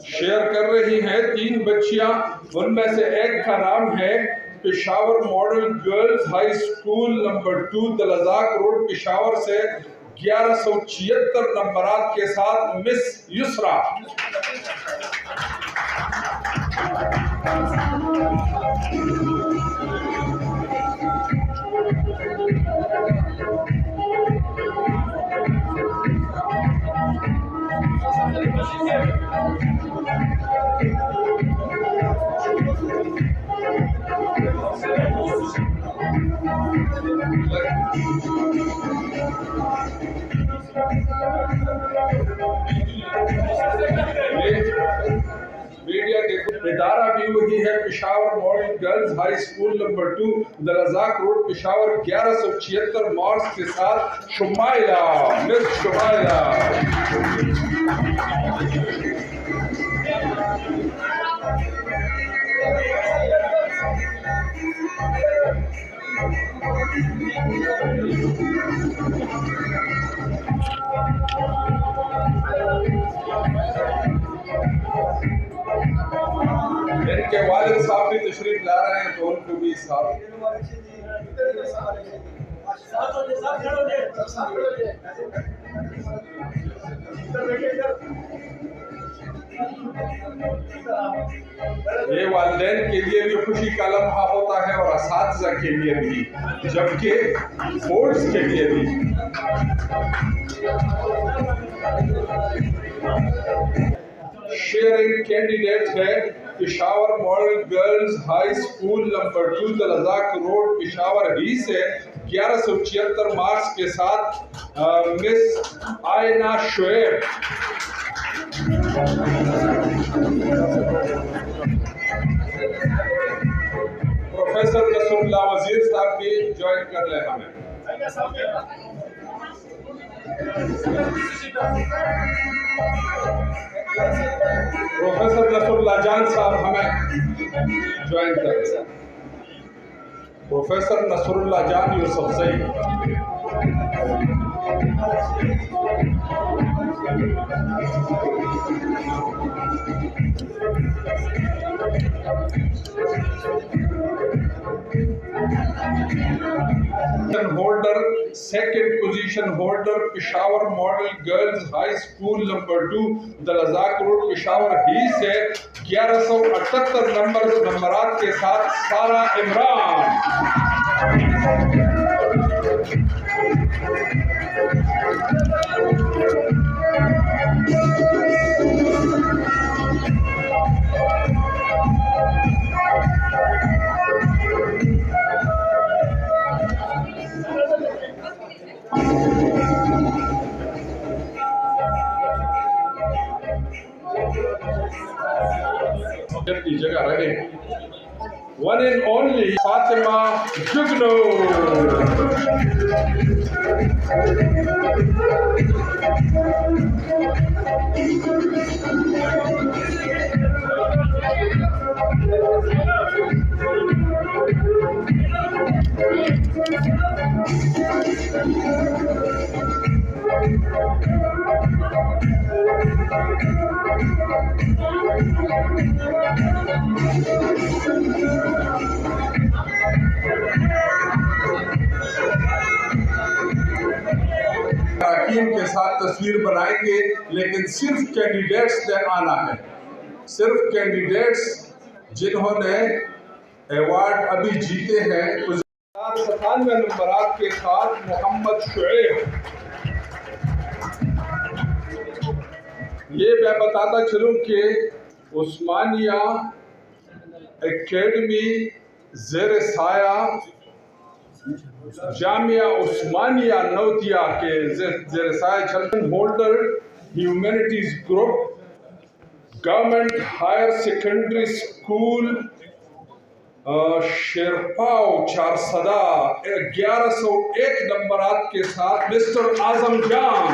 Share कर रही हैं 3 बच्चियां। उनमें से एक का नाम है Peshawar model girls high school number 2 Dalazak road Peshawar से 1176 नंबरात के साथ मिस युसरा। मीडिया देखो, इदारा भी वही है Peshawar model girls high school number 2 Dalazak road Peshawar 1176 marks के साथ शुमाइला, मिस शुमाइला। इनके वालिद साहब भी तशरीफ ला रहे हैं तो उनको भी साथ। ये वालिदैन के लिए भी खुशी का लम्हा होता है और असातिज़ा के लिए भी, जबकि बोर्ड्स के लिए भी। शेयरिंग कैंडिडेट है Peshawar model girls high school number 2 Dalazak road Peshawar ही से 1176 मार्क्स के साथ मिस आयना शुएब। प्रोफेसर नसरुल्लाह वजीर साहब भी ज्वाइन कर ले हमें। प्रोफेसर नसरुल्लाह जान साहब हमें ज्वाइन कर रहे हैं। प्रोफेसर नसरुल्लाह जान यूसुफ सही। Holder second position holder Peshawar model girls high school number 2 Dalazak road Peshawar ही से 1178 नंबरात के साथ सारा इमरान। की जगह रहे वन एंड ओनली फातिमा जुगनू। के साथ तस्वीर बनाएंगे, लेकिन सिर्फ कैंडिडेट्स ने आना है, सिर्फ कैंडिडेट्स जिन्होंने अवार्ड अभी जीते हैं। 97 नंबरात के साथ मोहम्मद शुएब। ये मैं बताता चलूं कि उस्मानिया एकेडमी ज़ेर साया जामिया उस्मानिया नौतिया के ज़ेर साया चलते holder humanities group government higher secondary school Sherpao 1101 नंबरात के साथ मिस्टर आजम जान।